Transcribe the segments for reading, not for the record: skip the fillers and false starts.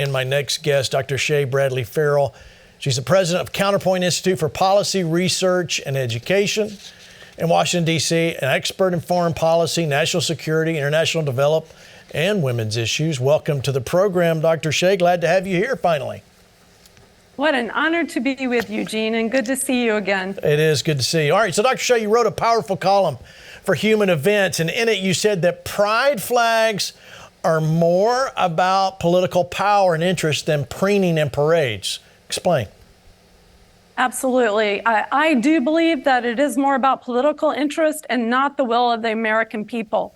And my next guest, Dr. Shea Bradley Farrell. She's the president of Counterpoint Institute for Policy Research and Education in Washington, D.C., an expert in foreign policy, national security, international development, and women's issues. Welcome to the program, Dr. Shea. Glad to have you here finally. What an honor to be with you, Gene, and good to see you again. It is good to see you. All right, so Dr. Shea, you wrote a powerful column for Human Events, and in it you said that pride flags are more about political power and interest than preening and parades. Explain. Absolutely. I do believe that it is more about political interest and not the will of the American people.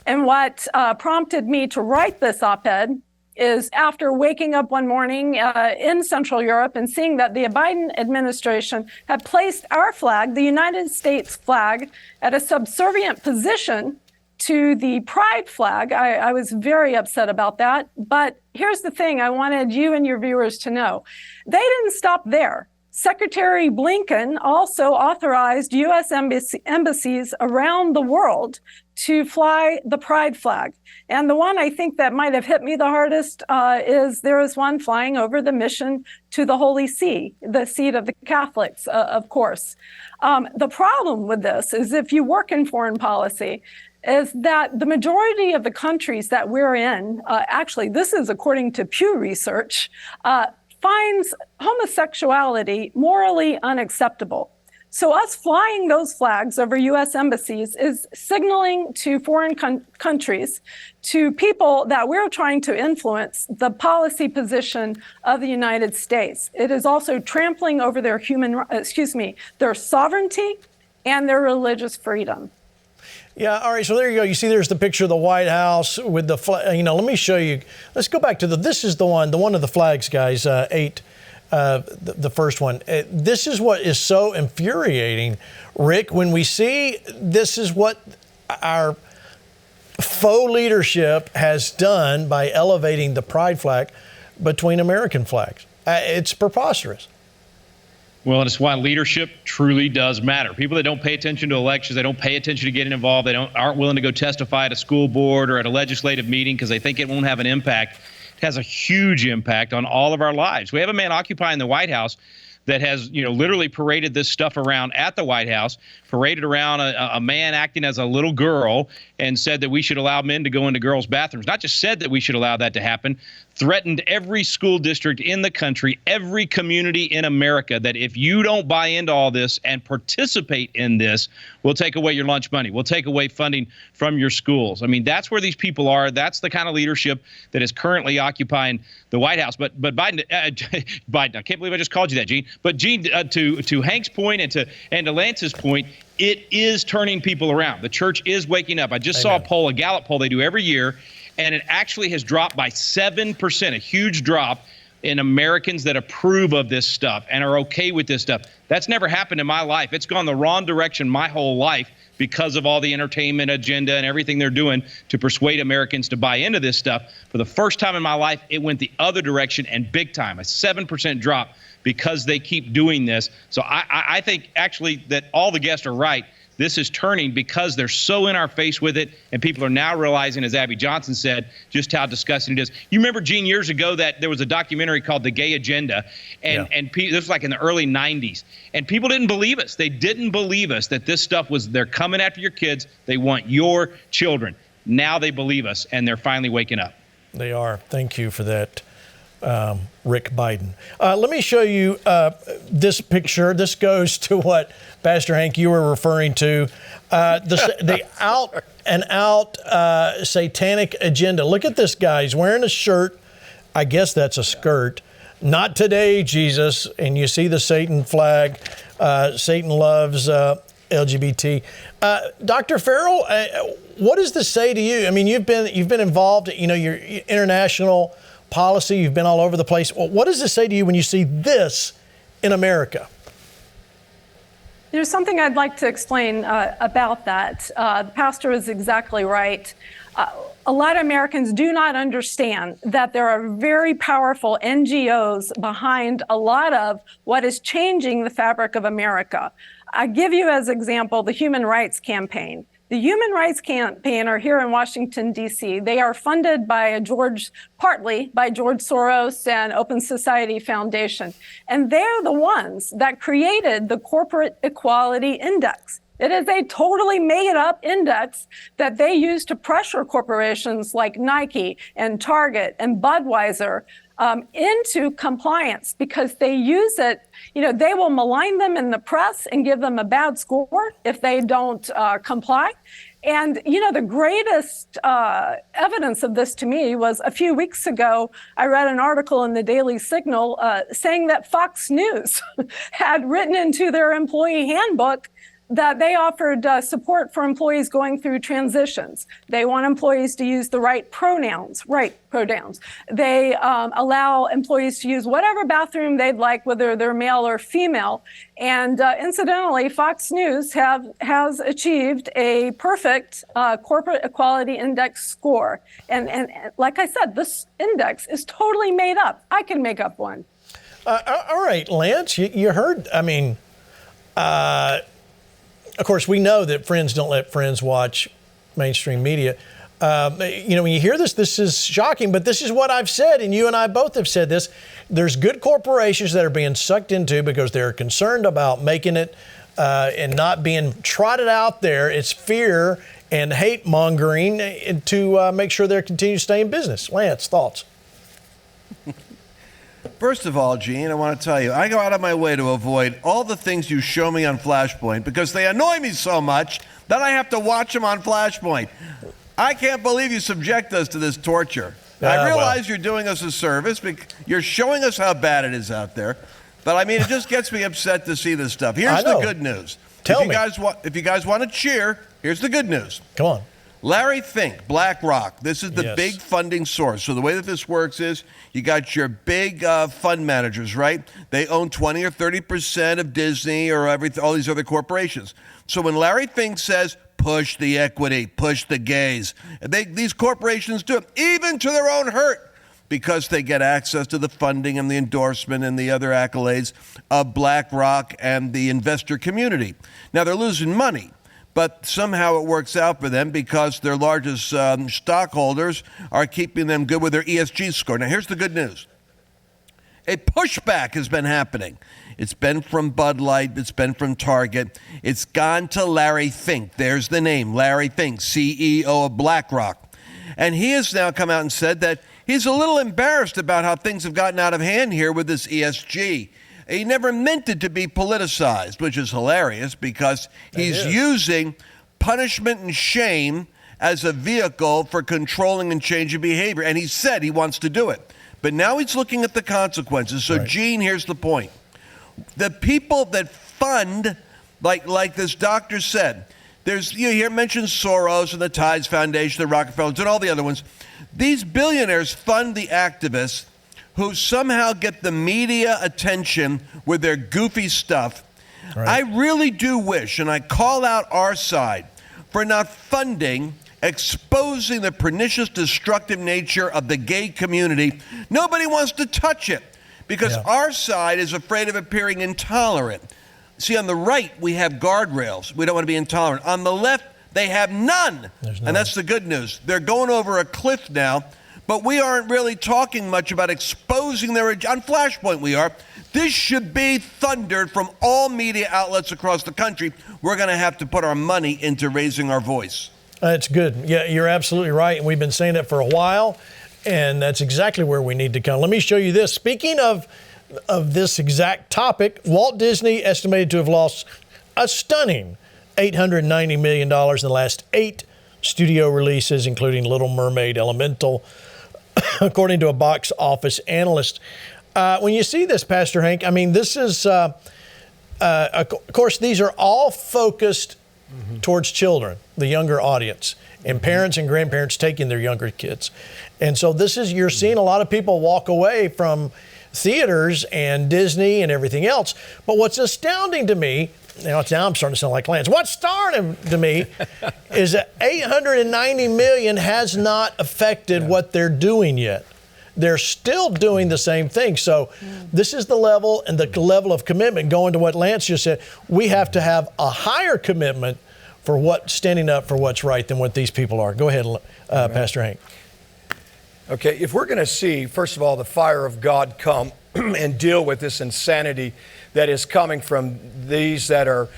And what prompted me to write this op-ed is after waking up one morning in Central Europe and seeing that the Biden administration had placed our flag, the United States flag, at a subservient position to the pride flag. I was very upset about that. But here's the thing I wanted you and your viewers to know. They didn't stop there. Secretary Blinken also authorized U.S. embassies around the world to fly the pride flag. And the one I think that might have hit me the hardest is there is one flying over the mission to the Holy See, the seat of the Catholics, of course. The problem with this is if you work in foreign policy, is that the majority of the countries that we're in, actually, this is according to Pew Research, finds homosexuality morally unacceptable. So us flying those flags over U.S. embassies is signaling to foreign countries, to people that we're trying to influence the policy position of the United States. It is also trampling over their their sovereignty and their religious freedom. Yeah, all right, so there you go. You see there's the picture of the White House with the flag. You know, let me show you. Let's go back to this is the one of the flags, guys, the first one. This is what is so infuriating, Rick, when we see this is what our faux leadership has done by elevating the pride flag between American flags. It's preposterous. Well, it's why leadership truly does matter. People that don't pay attention to elections, they don't pay attention to getting involved, aren't willing to go testify at a school board or at a legislative meeting because they think it won't have an impact. It has a huge impact on all of our lives. We have a man occupying the White House that has, literally paraded this stuff around at the White House, paraded around a man acting as a little girl and said that we should allow men to go into girls' bathrooms. Not just said that we should allow that to happen, threatened every school district in the country, every community in America, that if you don't buy into all this and participate in this, we'll take away your lunch money. We'll take away funding from your schools. I mean, that's where these people are. That's the kind of leadership that is currently occupying the White House. But Biden, Biden, I can't believe I just called you that, Gene. But Gene, to Hank's point and to Lance's point, it is turning people around. The church is waking up. I just saw a poll, a Gallup poll they do every year, and it actually has dropped by 7%, a huge drop in Americans that approve of this stuff and are okay with this stuff. That's never happened in my life. It's gone the wrong direction my whole life because of all the entertainment agenda and everything they're doing to persuade Americans to buy into this stuff. For the first time in my life, it went the other direction, and big time, a 7% drop because they keep doing this. So I think actually that all the guests are right. This is turning because they're so in our face with it, and people are now realizing, as Abby Johnson said, just how disgusting it is. You remember, Gene, years ago that there was a documentary called The Gay Agenda, and this was like in the early 90s, and people didn't believe us. They didn't believe us that this stuff was, they're coming after your kids. They want your children. Now they believe us, and they're finally waking up. They are. Thank you for that, Rick Biden. Let me show you this picture. This goes to what, Pastor Hank, you were referring to, the out and out satanic agenda. Look at this guy. He's wearing a shirt. I guess that's a skirt. Not today, Jesus. And you see the Satan flag. Satan loves LGBT. Dr. Farrell, what does this say to you? I mean, you've been involved, your international policy. You've been all over the place. Well, what does this say to you when you see this in America? There's something I'd like to explain about that. The pastor is exactly right. A lot of Americans do not understand that there are very powerful NGOs behind a lot of what is changing the fabric of America. I give you as example the Human Rights Campaign. The Human Rights Campaign are here in Washington, D.C. They are funded partly by George Soros and Open Society Foundation. And they're the ones that created the Corporate Equality Index. It is a totally made up index that they use to pressure corporations like Nike and Target and Budweiser into compliance, because they use it. They will malign them in the press and give them a bad score if they don't comply. And, the greatest evidence of this to me was a few weeks ago, I read an article in the Daily Signal saying that Fox News had written into their employee handbook that they offered support for employees going through transitions. They want employees to use the right pronouns. They allow employees to use whatever bathroom they'd like, whether they're male or female. And incidentally, Fox News has achieved a perfect Corporate Equality Index score. And like I said, this index is totally made up. I can make up one. All right, Lance, you heard, of course, we know that friends don't let friends watch mainstream media. When you hear this is shocking, but this is what I've said, and you and I both have said this. There's good corporations that are being sucked into because they're concerned about making it and not being trotted out there. It's fear and hate mongering to make sure they continue to stay in business. Lance, thoughts? First of all, Gene, I want to tell you, I go out of my way to avoid all the things you show me on Flashpoint because they annoy me so much that I have to watch them on Flashpoint. I can't believe you subject us to this torture. I realize you're doing us a service because you're showing us how bad it is out there. But, it just gets me upset to see this stuff. Here's the good news. Tell me. If you guys want to cheer, here's the good news. Come on. Larry Fink, BlackRock, this is the big funding source. So the way that this works is you got your big fund managers, right? They own 20 or 30% of Disney or all these other corporations. So when Larry Fink says, push the equity, push the gays, these corporations do it, even to their own hurt, because they get access to the funding and the endorsement and the other accolades of BlackRock and the investor community. Now, they're losing money. But somehow it works out for them because their largest stockholders are keeping them good with their ESG score. Now, here's the good news. A pushback has been happening. It's been from Bud Light. It's been from Target. It's gone to Larry Fink. There's the name, Larry Fink, CEO of BlackRock. And he has now come out and said that he's a little embarrassed about how things have gotten out of hand here with this ESG. He never meant it to be politicized, which is hilarious because he's using punishment and shame as a vehicle for controlling and changing behavior. And he said he wants to do it. But now he's looking at the consequences. So, Gene, here's the point. The people that fund, like this doctor said, there's here mentioned Soros and the Tides Foundation, the Rockefellers, and all the other ones. These billionaires fund the activists who somehow get the media attention with their goofy stuff. Right. I really do wish, and I call out our side, for not funding, exposing the pernicious, destructive nature of the gay community. Nobody wants to touch it because our side is afraid of appearing intolerant. See, on the right, we have guardrails. We don't want to be intolerant. On the left, they have none. And that's the good news. They're going over a cliff now. But we aren't really talking much about exposing their agenda. On Flashpoint we are. This should be thundered from all media outlets across the country. We're going to have to put our money into raising our voice. That's good. Yeah, you're absolutely right. And we've been saying it for a while, and that's exactly where we need to come. Let me show you this. Speaking of this exact topic, Walt Disney estimated to have lost a stunning $890 million in the last 8 studio releases, including Little Mermaid, Elemental, according to a box office analyst. When you see this, Pastor Hank, this is, of course, these are all focused towards children, the younger audience, and parents and grandparents taking their younger kids. And so you're seeing a lot of people walk away from theaters and Disney and everything else. But what's astounding to me, now I'm starting to sound like Lance. What's starting to me is that $890 million has not affected what they're doing yet. They're still doing the same thing. So this is the level and the level of commitment. Going to what Lance just said, we have to have a higher commitment standing up for what's right than what these people are. Go ahead, Pastor Hank. Okay, if we're going to see, first of all, the fire of God come and deal with this insanity that is coming from these that are,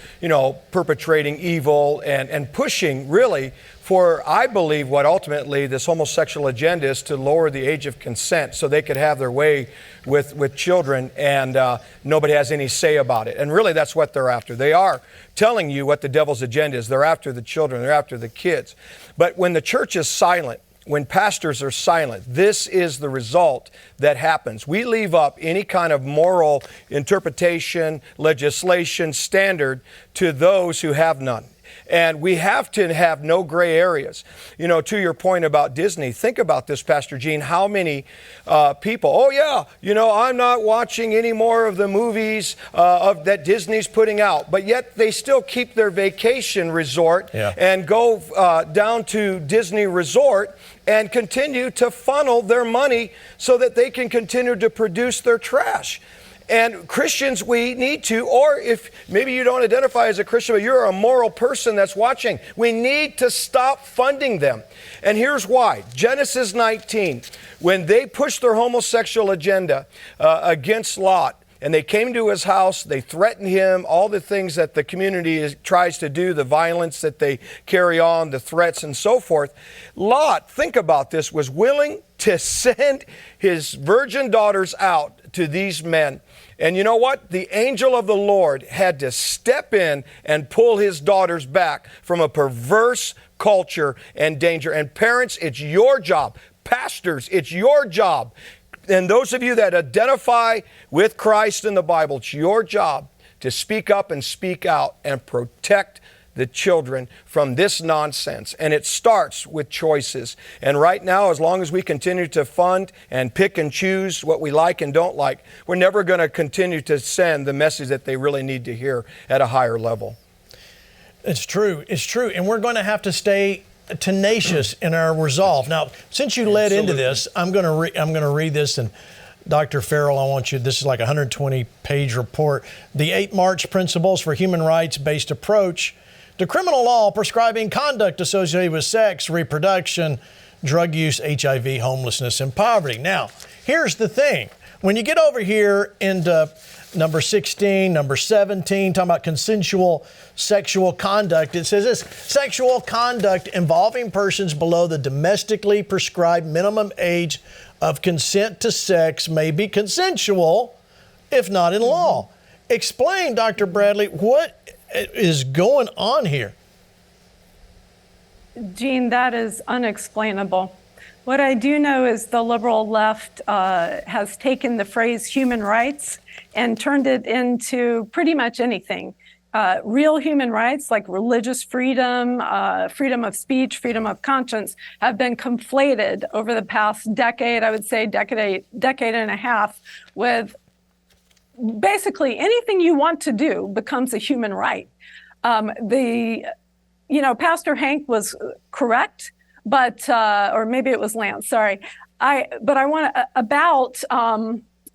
perpetrating evil and pushing really for, I believe, what ultimately this homosexual agenda is to lower the age of consent so they could have their way with children and nobody has any say about it. And really that's what they're after. They are telling you what the devil's agenda is. They're after the children. They're after the kids. But when the church is silent, when pastors are silent, this is the result that happens. We leave up any kind of moral interpretation, legislation, standard to those who have none. And we have to have no gray areas. To your point about Disney, think about this, Pastor Gene, how many people, I'm not watching any more of the movies that Disney's putting out, but yet they still keep their vacation resort and go down to Disney Resort and continue to funnel their money so that they can continue to produce their trash. And Christians, we need to, or if maybe you don't identify as a Christian, but you're a moral person that's watching, we need to stop funding them. And here's why. Genesis 19, when they pushed their homosexual agenda against Lot, and they came to his house, they threatened him, all the things that the community tries to do, the violence that they carry on, the threats and so forth. Lot, think about this, was willing to send his virgin daughters out to these men. And you know what? The angel of the Lord had to step in and pull his daughters back from a perverse culture and danger. And parents, it's your job. Pastors, it's your job. And those of you that identify with Christ in the Bible, it's your job to speak up and speak out and protect the children from this nonsense. And it starts with choices. And right now, as long as we continue to fund and pick and choose what we like and don't like, we're never going to continue to send the message that they really need to hear at a higher level. It's true. It's true. And we're going to have to stay tenacious in our resolve. Now, since you led into this, I'm going to read this, and Dr. Farrell, I want you, this is like a 120-page report. The 8 March Principles for Human Rights-Based Approach to Criminal Law Prescribing Conduct Associated with Sex, Reproduction, Drug Use, HIV, Homelessness, and Poverty. Now, here's the thing. When you get over here into number 16, number 17, talking about consensual sexual conduct, it says this: sexual conduct involving persons below the domestically prescribed minimum age of consent to sex may be consensual, if not in law. Explain, Dr. Bradley, what is going on here? Gene, that is unexplainable. What I do know is the liberal left has taken the phrase human rights and turned it into pretty much anything. Real human rights like religious freedom, freedom of speech, freedom of conscience have been conflated over the past decade, I would say decade and a half, with basically anything you want to do becomes a human right. Pastor Hank was correct, but or maybe it was Lance. Sorry, I want to about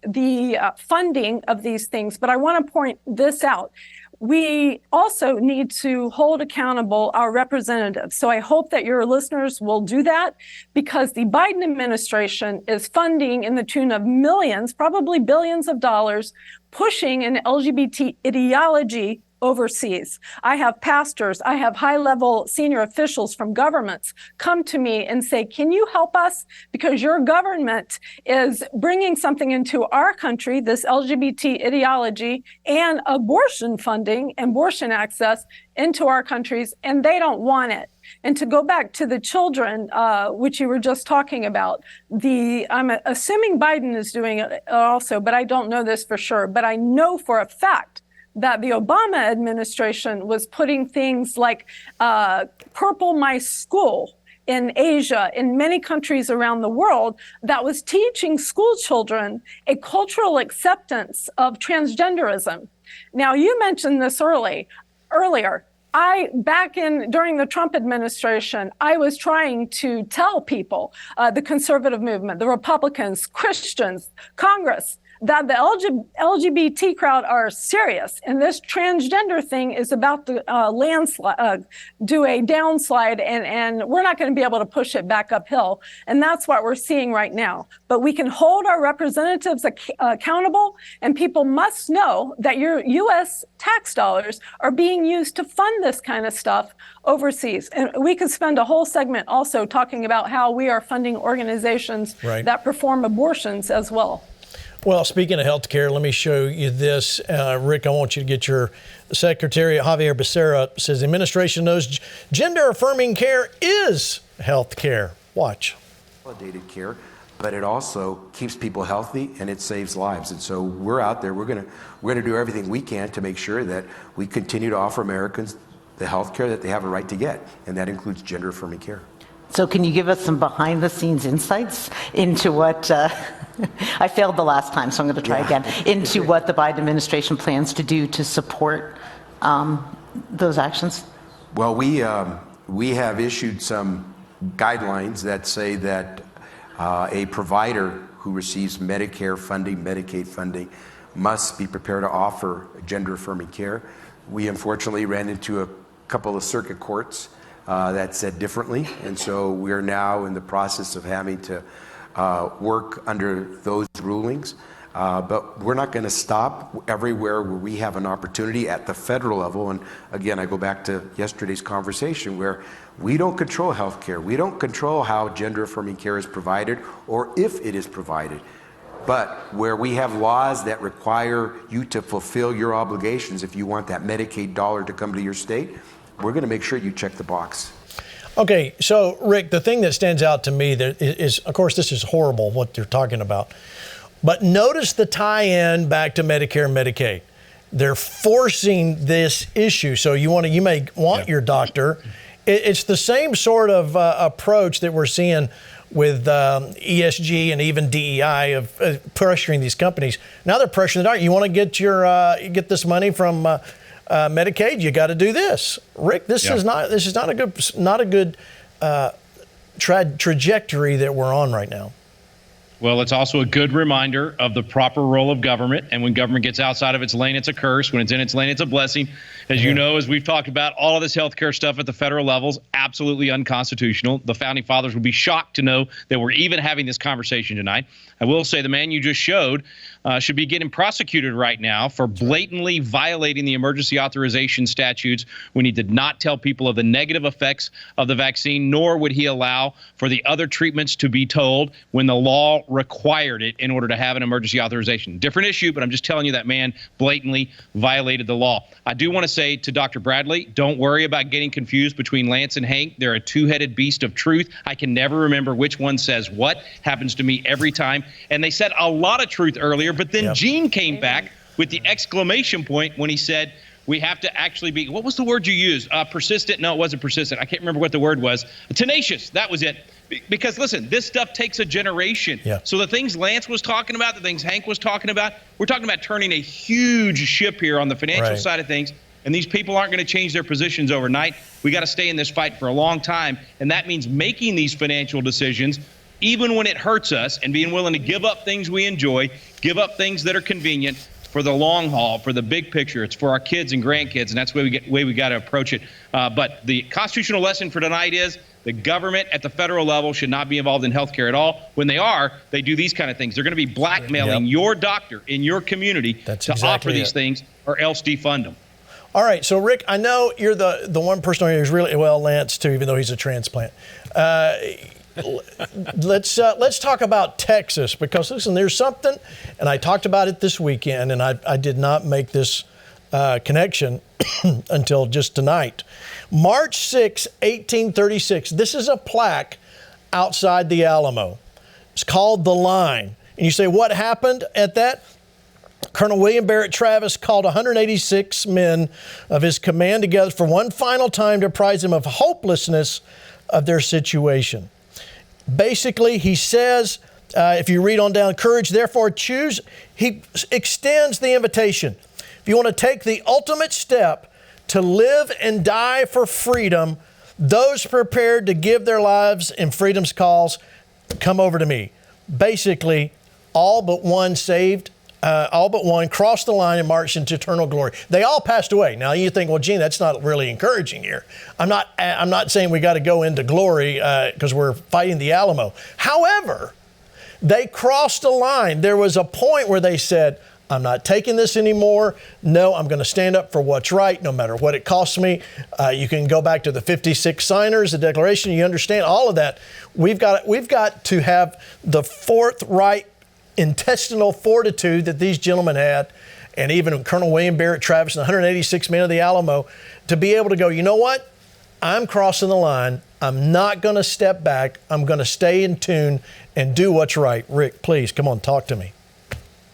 the funding of these things. But I want to point this out. We also need to hold accountable our representatives. So I hope that your listeners will do that, because the Biden administration is funding in the tune of millions, probably billions of dollars, pushing an LGBT ideology overseas. I have pastors, I have high-level senior officials from governments come to me and say, can you help us? Because your government is bringing something into our country, this LGBT ideology and abortion funding, abortion access into our countries, and they don't want it. And to go back to the children, which you were just talking about, I'm assuming Biden is doing it also, but I don't know this for sure. But I know for a fact that the Obama administration was putting things like Purple My School in Asia, in many countries around the world, that was teaching school children a cultural acceptance of transgenderism. Now, you mentioned this earlier. During the Trump administration, I was trying to tell people, the conservative movement, the Republicans, Christians, Congress, that the LGBT crowd are serious, and this transgender thing is about to do a downslide, and we're not going to be able to push it back uphill. And that's what we're seeing right now. But we can hold our representatives accountable, and people must know that your U.S. tax dollars are being used to fund this kind of stuff overseas. And we could spend a whole segment also talking about how we are funding organizations that perform abortions as well. Well, speaking of healthcare, let me show you this. Rick, I want you to get your Secretary Javier Becerra says the administration knows gender-affirming care is healthcare. Watch. Validated care, but it also keeps people healthy and it saves lives. And so we're out there. We're gonna do everything we can to make sure that we continue to offer Americans the health care that they have a right to get, and that includes gender-affirming care. So can you give us some behind-the-scenes insights into what, I failed the last time, so I'm going to try again, into what the Biden administration plans to do to support those actions? Well, we have issued some guidelines that say that a provider who receives Medicare funding, Medicaid funding, must be prepared to offer gender-affirming care. We unfortunately ran into a couple of circuit courts that said differently, and so we're now in the process of having to work under those rulings. But we're not going to stop everywhere where we have an opportunity at the federal level. And again, I go back to yesterday's conversation where we don't control health care. We don't control how gender-affirming care is provided or if it is provided. But where we have laws that require you to fulfill your obligations, if you want that Medicaid dollar to come to your state, we're going to make sure you check the box. Okay, so Rick, the thing that stands out to me that is, of course, this is horrible what they're talking about, but notice the tie-in back to Medicare and Medicaid. They're forcing this issue. So you may want your doctor. It's the same sort of approach that we're seeing with ESG and even DEI of pressuring these companies. Now they're pressuring the doctor. You want to get this money from Medicaid, you got to do this. Rick, this is not a good trajectory that we're on right now. Well, it's also a good reminder of the proper role of government. And when government gets outside of its lane, it's a curse. When it's in its lane, it's a blessing. As you know, as we've talked about, all of this healthcare stuff at the federal level is absolutely unconstitutional. The founding fathers would be shocked to know that we're even having this conversation tonight. I will say the man you just showed should be getting prosecuted right now for blatantly violating the emergency authorization statutes when he did not tell people of the negative effects of the vaccine, nor would he allow for the other treatments to be told when the law required it in order to have an emergency authorization. Different issue, but I'm just telling you that man blatantly violated the law. I do want to say to Dr. Bradley, don't worry about getting confused between Lance and Hank. They're a two-headed beast of truth. I can never remember which one says what. Happens to me every time. And they said a lot of truth earlier, but then Gene came back with the exclamation point when he said, we have to actually be, what was the word you used? Persistent? No, it wasn't persistent. I can't remember what the word was. Tenacious. That was it. Because listen, this stuff takes a generation. So the things Lance was talking about, the things Hank was talking about, we're talking about turning a huge ship here on the financial side of things. And these people aren't going to change their positions overnight. We got to stay in this fight for a long time. And that means making these financial decisions, even when it hurts us, and being willing to give up things we enjoy, give up things that are convenient for the long haul, for the big picture. It's for our kids and grandkids, and that's the way we got to approach it. But the constitutional lesson for tonight is the government at the federal level should not be involved in healthcare at all. When they are, they do these kind of things. They're going to be blackmailing your doctor in your community to offer these things or else defund them. All right, so Rick, I know you're the one person who's really, well, Lance too, even though he's a transplant. Let's talk about Texas, because listen, there's something, and I talked about it this weekend, and I did not make this connection until just tonight. March 6, 1836. This is a plaque outside the Alamo. It's called The Line. And you say, what happened at that? Colonel William Barrett Travis called 186 men of his command together for one final time to apprise them of hopelessness of their situation. Basically, he says, if you read on down, courage, therefore choose. He extends the invitation. If you want to take the ultimate step to live and die for freedom. Those prepared to give their lives in freedom's cause, come over to me. Basically, all but one saved, all but one crossed the line and marched into eternal glory. They all passed away. Now you think, well, Gene, that's not really encouraging here. I'm not saying we got to go into glory because we're fighting the Alamo. However, they crossed the line. There was a point where they said, I'm not taking this anymore. No, I'm going to stand up for what's right, no matter what it costs me. You can go back to the 56 signers, the Declaration. You understand all of that. We've got to have the forthright intestinal fortitude that these gentlemen had, and even Colonel William Barrett Travis and 186 men of the Alamo, to be able to go, you know what? I'm crossing the line. I'm not going to step back. I'm going to stay in tune and do what's right. Rick, please, come on, talk to me.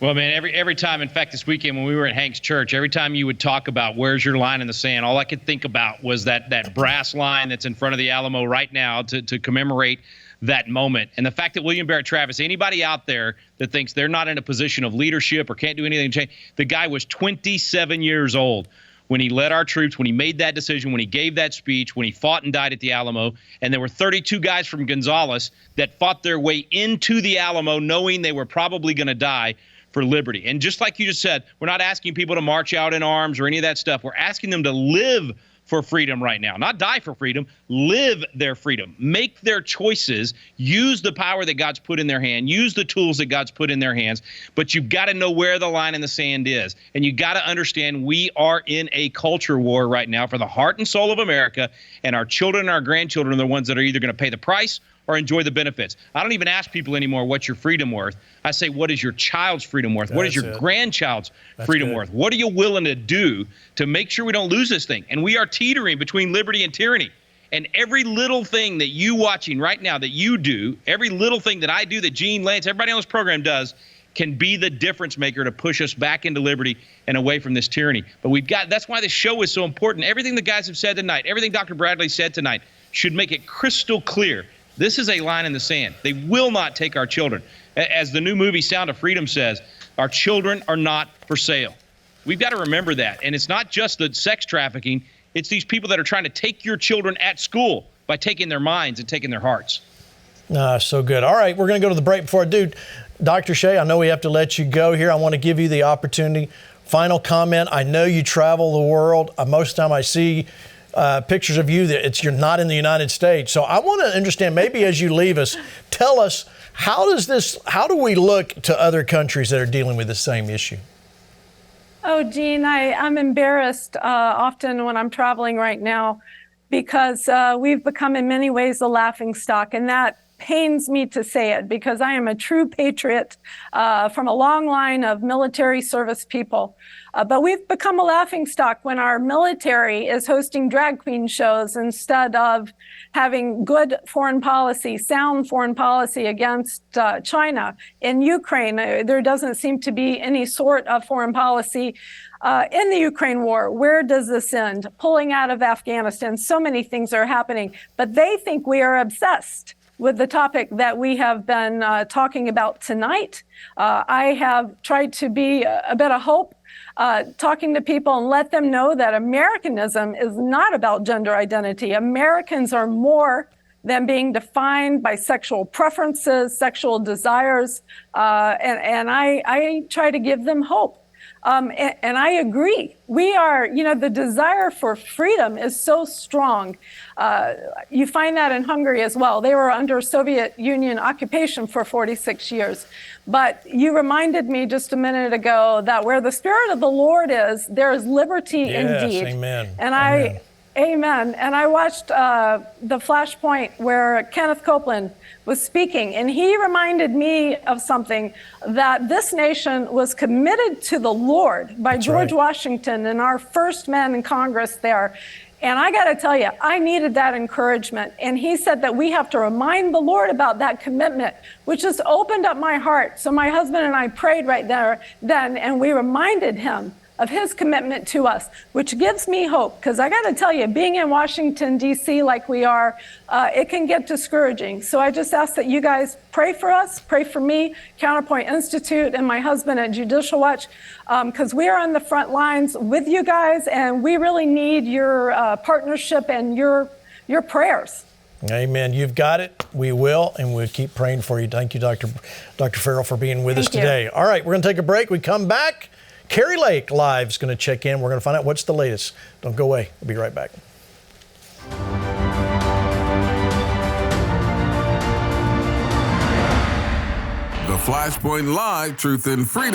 Well, man, every time, in fact, this weekend when we were at Hank's church, every time you would talk about where's your line in the sand, all I could think about was that brass line that's in front of the Alamo right now to commemorate that moment. And the fact that William Barrett Travis, anybody out there that thinks they're not in a position of leadership or can't do anything to change, the guy was 27 years old when he led our troops, when he made that decision, when he gave that speech, when he fought and died at the Alamo. And there were 32 guys from Gonzales that fought their way into the Alamo knowing they were probably going to die for liberty. And just like you just said, we're not asking people to march out in arms or any of that stuff. We're asking them to live for freedom right now, not die for freedom, live their freedom, make their choices, use the power that God's put in their hand, use the tools that God's put in their hands. But you've got to know where the line in the sand is. And you got to understand we are in a culture war right now for the heart and soul of America, and our children and our grandchildren are the ones that are either going to pay the price or enjoy the benefits. I don't even ask people anymore, what's your freedom worth? I say, what is your child's freedom worth? What is your grandchild's freedom worth? What are you willing to do to make sure we don't lose this thing? And we are teetering between liberty and tyranny. And every little thing that you watching right now that you do, every little thing that I do, that Gene, Lance, everybody on this program does, can be the difference maker to push us back into liberty and away from this tyranny. But that's why this show is so important. Everything the guys have said tonight, everything Dr. Bradley said tonight should make it crystal clear. This is a line in the sand. They will not take our children. As the new movie Sound of Freedom says, our children are not for sale. We've got to remember that. And it's not just the sex trafficking. It's these people that are trying to take your children at school by taking their minds and taking their hearts. So good. All right, we're going to go to the break. Before I do, Dr. Shea, I know we have to let you go here. I want to give you the opportunity. Final comment. I know you travel the world. Most of the time I see pictures of you that you're not in the United States. So I want to understand, maybe as you leave us, tell us, how do we look to other countries that are dealing with the same issue? Oh, Gene, I'm embarrassed often when I'm traveling right now because we've become in many ways a laughingstock, and that pains me to say it because I am a true patriot from a long line of military service people. But we've become a laughingstock when our military is hosting drag queen shows instead of having good foreign policy, sound foreign policy against China. In Ukraine, there doesn't seem to be any sort of foreign policy in the Ukraine war. Where does this end? Pulling out of Afghanistan. So many things are happening, but they think we are obsessed with the topic that we have been talking about tonight. I have tried to be a bit of hope, talking to people and let them know that Americanism is not about gender identity. Americans are more than being defined by sexual preferences, sexual desires, and I try to give them hope. And I agree. We are, the desire for freedom is so strong. You find that in Hungary as well. They were under Soviet Union occupation for 46 years. But you reminded me just a minute ago that where the Spirit of the Lord is, there is liberty indeed. Amen. And Amen. And I watched the Flashpoint where Kenneth Copeland was speaking, and he reminded me of something, that this nation was committed to the Lord by George Washington and our first men in Congress there. And I got to tell you, I needed that encouragement. And he said that we have to remind the Lord about that commitment, which just opened up my heart. So my husband and I prayed right there then, and we reminded him of his commitment to us, which gives me hope. Because I got to tell you, being in Washington, D.C. like we are, it can get discouraging. So I just ask that you guys pray for us, pray for me, Counterpoint Institute, and my husband at Judicial Watch, because we are on the front lines with you guys, and we really need your partnership and your prayers. Amen. You've got it. We will, and we'll keep praying for you. Thank you, Dr. Farrell, for being with us today. All right, we're going to take a break. We come back. Carrie Lake Live is going to check in. We're going to find out what's the latest. Don't go away. We'll be right back. The Flashpoint Live, Truth and Freedom.